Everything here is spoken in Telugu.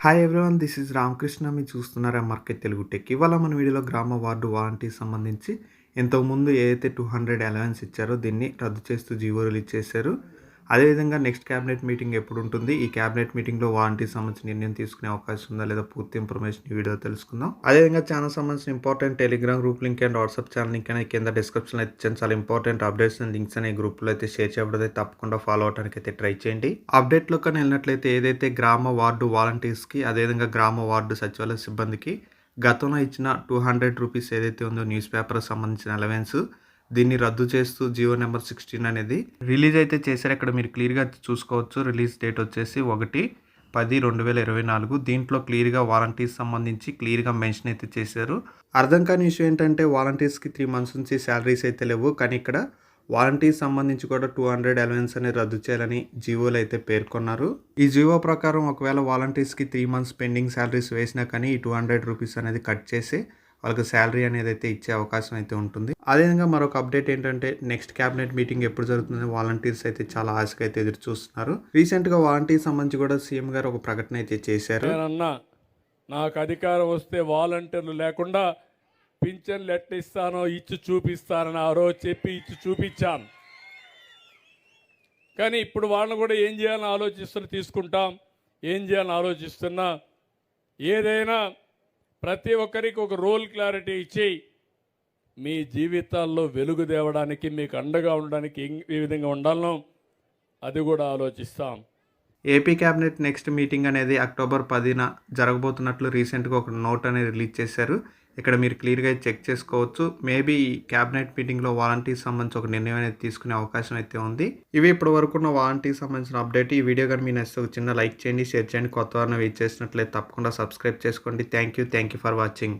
Hi everyone, this is Ramakrishna. మీరు చూస్తున్నారా మార్కెట్ తెలుగు టెక్. ఇవాళ మన వీడియోలో గ్రామ వార్డు వాలంటీర్ సంబంధించి ఇంతకుముందు ఏదైతే 200 అలవెన్స్ ఇచ్చారో దీన్ని రద్దు చేస్తూ జీవో రిలీజ్ చేశారు. అదేవిధంగా నెక్స్ట్ క్యాబినెట్ మీటింగ్ ఎప్పుడు ఉంటుంది, ఈ క్యాబినెట్ మీటింగ్లో వాలంటీర్ సంబంధించిన నిర్ణయం తీసుకునే అవకాశం ఉందా లేదా పూర్తి ఇన్ఫర్మేషన్ ఈ వీడియో తెలుసుకుందాం. అదేవిధంగా ఛానల్ సంబంధించిన important Telegram group link and WhatsApp channel link అనేది కింద డిస్క్రిప్షన్లో అయితే ఇచ్చాను. చాలా ఇంపార్టెంట్ అప్డేట్స్ అండ్ లింక్స్ అనే గ్రూప్లో అయితే షేర్ చేయబడితే తప్పకుండా ఫాలో అవడానికి అయితే ట్రై చేయండి. అప్డేట్లో కానీ వెళ్ళినట్లయితే ఏదైతే గ్రామ వార్డు వాలంటీర్స్కి అదేవిధంగా గ్రామ వార్డు సచివాలయ సిబ్బందికి గతంలో ఇచ్చిన 200 రూపీస్ ఏదైతే ఉందో న్యూస్ పేపర్ సంబంధించిన అలవెన్స్ దీన్ని రద్దు చేస్తూ జియో నెంబర్ 16 అనేది రిలీజ్ అయితే చేశారు. ఇక్కడ మీరు క్లియర్గా చూసుకోవచ్చు. రిలీజ్ డేట్ వచ్చేసి 1/10/2024. దీంట్లో క్లియర్గా వాలంటీర్స్ సంబంధించి క్లియర్గా మెన్షన్ అయితే చేశారు. అర్థం కాని విషయం ఏంటంటే వాలంటీర్స్కి 3 months నుంచి శాలరీస్ అయితే లేవు, కానీ ఇక్కడ వాలంటీర్స్ సంబంధించి కూడా 200 అలవెన్స్ అనేది రద్దు చేయాలని జియోలో అయితే పేర్కొన్నారు. ఈ జియో ప్రకారం ఒకవేళ వాలంటీర్స్కి 3 months పెండింగ్ శాలరీస్ వేసినా కానీ ఈ 200 రూపీస్ అనేది కట్ చేసి వాళ్ళకి శాలరీ అనేది అయితే ఇచ్చే అవకాశం అయితే ఉంటుంది. అదేవిధంగా మరొక అప్డేట్ ఏంటంటే నెక్స్ట్ క్యాబినెట్ మీటింగ్ ఎప్పుడు జరుగుతుందని వాలంటీర్స్ అయితే చాలా ఆశగా అయితే ఎదురు చూస్తున్నారు. రీసెంట్గా వాలంటీర్ సంబంధించి కూడా సీఎం గారు ఒక ప్రకటన అయితే చేశారు. నాకు అధికారం వస్తే వాలంటీర్లు లేకుండా పింఛన్లు ఎట్లా ఇస్తానో ఇచ్చి చూపిస్తానని ఆ రోజు చెప్పి ఇచ్చి చూపించాను. కానీ ఇప్పుడు వాళ్ళని కూడా ఏం చేయాలని తీసుకుంటాం, ఏం చేయాలని ఆలోచిస్తున్నా. ఏదైనా ప్రతి ఒక్కరికి ఒక రోల్ క్లారిటీ ఇచ్చి మీ జీవితాల్లో వెలుగు తేవడానికి మీకు అండగా ఉండడానికి ఏ విధంగా ఉండాలనో అది కూడా ఆలోచిస్తాం. ఏపీ క్యాబినెట్ నెక్స్ట్ మీటింగ్ అనేది అక్టోబర్ 10న జరగబోతున్నట్లు రీసెంట్గా ఒక నోట్ అనేది రిలీజ్ చేశారు. ఇక్కడ మీరు క్లియర్గా చెక్ చేసుకోవచ్చు. మేబీ ఈ క్యాబినెట్ మీటింగ్లో వాలంటీర్ సంబంధించి ఒక నిర్ణయం అనేది తీసుకునే అవకాశం అయితే ఉంది. ఇవి ఇప్పటి వరకు ఉన్న వాలంటీర్ సంబంధించిన అప్డేట్. ఈ వీడియో కానీ మీ నచ్చితే ఒక చిన్న లైక్ చేయండి, షేర్ చేయండి. కొత్త వారిని వెయిట్ చేసినట్లయితే తప్పకుండా సబ్స్క్రైబ్ చేసుకోండి. Thank you for watching.